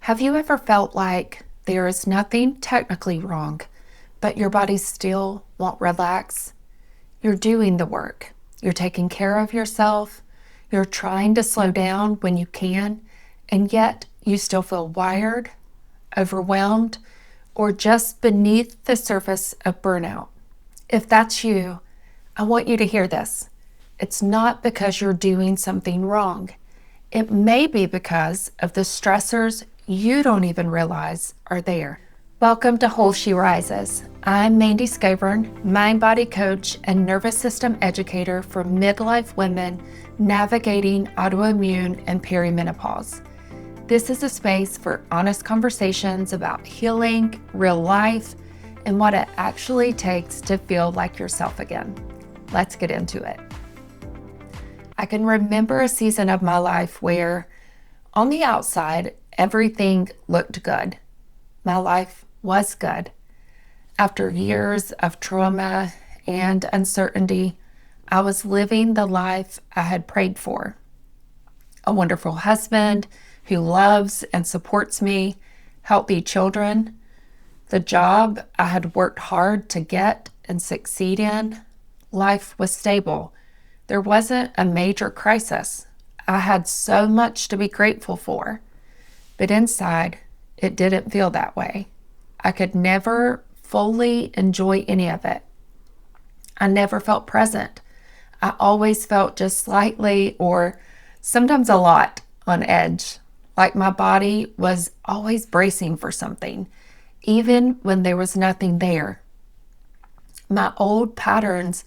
Have you ever felt like there is nothing technically wrong, but your body still won't relax? You're doing the work. You're taking care of yourself. You're trying to slow down when you can, and yet you still feel wired, overwhelmed, or just beneath the surface of burnout. If that's you, I want you to hear this. It's not because you're doing something wrong. It may be because of the stressors you don't even realize are there. Welcome to Whole She Rises. I'm Mandy Scoburn, mind-body coach and nervous system educator for midlife women navigating autoimmune and perimenopause. This is a space for honest conversations about healing, real life, and what it actually takes to feel like yourself again. Let's get into it. I can remember a season of my life where, on the outside, everything looked good. My life was good. After years of trauma and uncertainty, I was living the life I had prayed for. A wonderful husband who loves and supports me, healthy children, the job I had worked hard to get and succeed in. Life was stable. There wasn't a major crisis. I had so much to be grateful for. But inside, it didn't feel that way. I could never fully enjoy any of it. I never felt present. I always felt just slightly, or sometimes a lot, on edge, like my body was always bracing for something, even when there was nothing there. My old patterns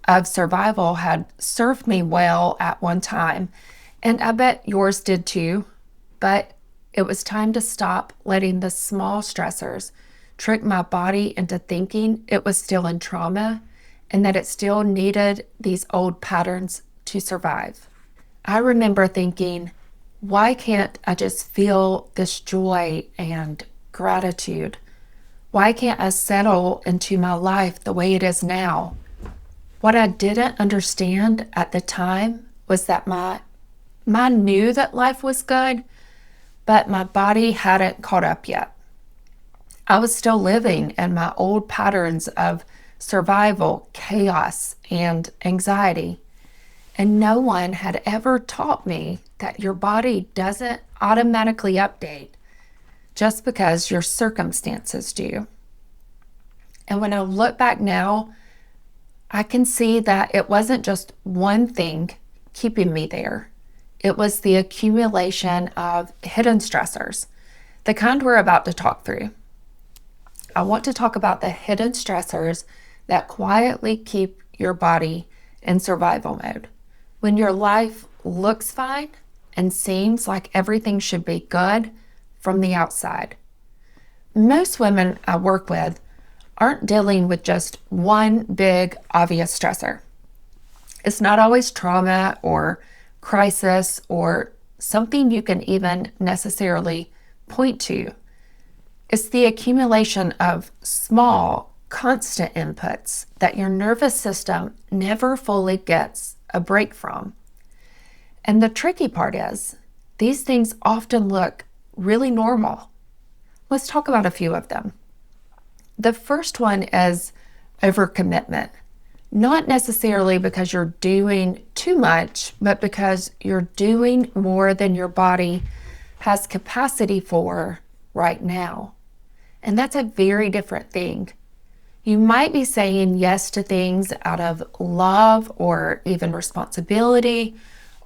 of survival had served me well at one time, and I bet yours did too, but it was time to stop letting the small stressors trick my body into thinking it was still in trauma and that it still needed these old patterns to survive. I remember thinking, why can't I just feel this joy and gratitude? Why can't I settle into my life the way it is now? What I didn't understand at the time was that my mind knew that life was good, but my body hadn't caught up yet. I was still living in my old patterns of survival, chaos, and anxiety. And no one had ever taught me that your body doesn't automatically update just because your circumstances do. And when I look back now, I can see that it wasn't just one thing keeping me there. It was the accumulation of hidden stressors, the kind we're about to talk through. I want to talk about the hidden stressors that quietly keep your body in survival mode. When your life looks fine and seems like everything should be good from the outside. Most women I work with aren't dealing with just one big, obvious stressor. It's not always trauma or crisis or something you can even necessarily point to. It's the accumulation of small, constant inputs that your nervous system never fully gets a break from. And the tricky part is, these things often look really normal. Let's talk about a few of them. The first one is overcommitment. Not necessarily because you're doing too much, but because you're doing more than your body has capacity for right now. And that's a very different thing. You might be saying yes to things out of love or even responsibility,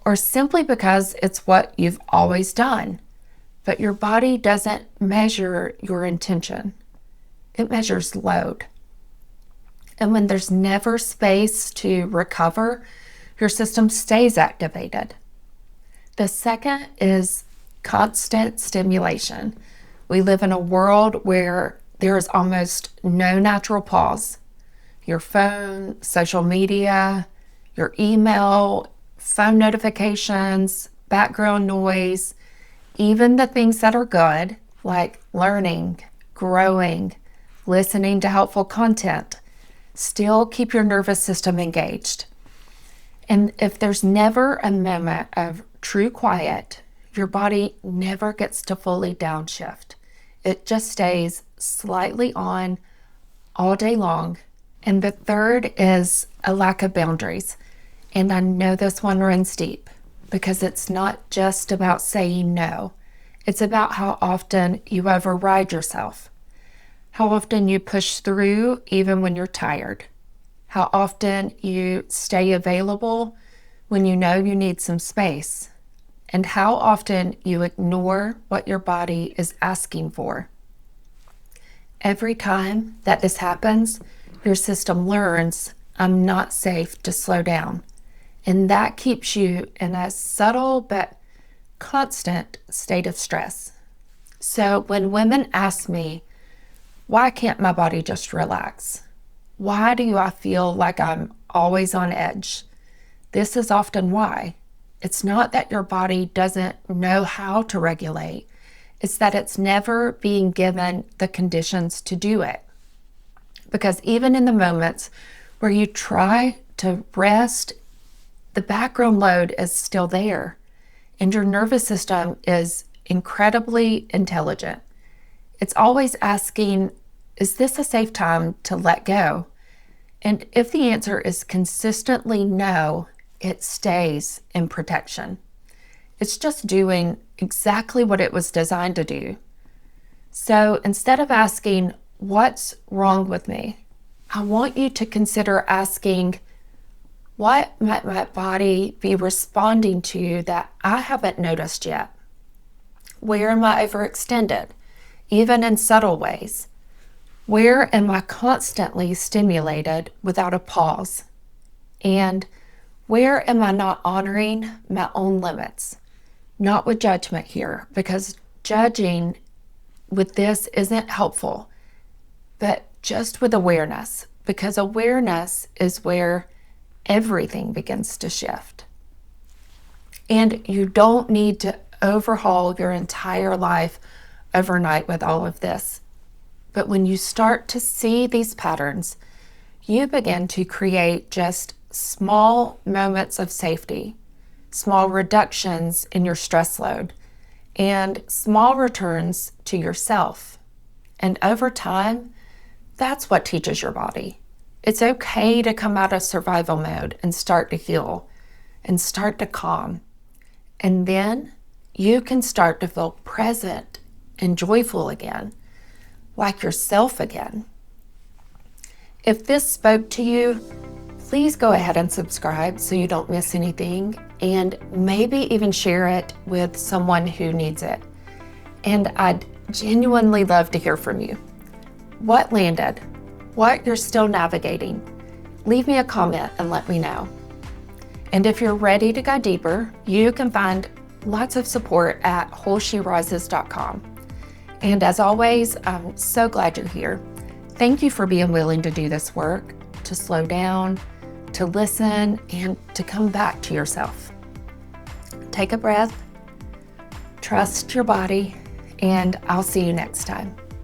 or simply because it's what you've always done. But your body doesn't measure your intention. It measures load. And when there's never space to recover, your system stays activated. The second is constant stimulation. We live in a world where there is almost no natural pause. Your phone, social media, your email, phone notifications, background noise, even the things that are good, like learning, growing, listening to helpful content, still keep your nervous system engaged. And if there's never a moment of true quiet, your body never gets to fully downshift. It just stays slightly on all day long. And the third is a lack of boundaries. And I know this one runs deep because it's not just about saying no. It's about how often you override yourself, how often you push through even when you're tired, how often you stay available when you know you need some space, and how often you ignore what your body is asking for. Every time that this happens, your system learns, I'm not safe to slow down. And that keeps you in a subtle but constant state of stress. So when women ask me, why can't my body just relax? Why do I feel like I'm always on edge? This is often why. It's not that your body doesn't know how to regulate. It's that it's never being given the conditions to do it. Because even in the moments where you try to rest, the background load is still there. And your nervous system is incredibly intelligent. It's always asking, is this a safe time to let go? And if the answer is consistently no, it stays in protection. It's just doing exactly what it was designed to do. So instead of asking, what's wrong with me? I want you to consider asking, what might my body be responding to that I haven't noticed yet? Where am I overextended, even in subtle ways? Where am I constantly stimulated without a pause? And where am I not honoring my own limits? Not with judgment here, because judging with this isn't helpful, but just with awareness, because awareness is where everything begins to shift. And you don't need to overhaul your entire life overnight with all of this. But when you start to see these patterns, you begin to create just small moments of safety, small reductions in your stress load, and small returns to yourself. And over time, that's what teaches your body. It's okay to come out of survival mode and start to heal and start to calm. And then you can start to feel present and joyful again, like yourself again. If this spoke to you, please go ahead and subscribe so you don't miss anything, and maybe even share it with someone who needs it. And I'd genuinely love to hear from you. What landed? What you're still navigating? Leave me a comment and let me know. And if you're ready to go deeper, you can find lots of support at wholesherises.com. And as always, I'm so glad you're here. Thank you for being willing to do this work, to slow down, to listen, and to come back to yourself. Take a breath, trust your body, and I'll see you next time.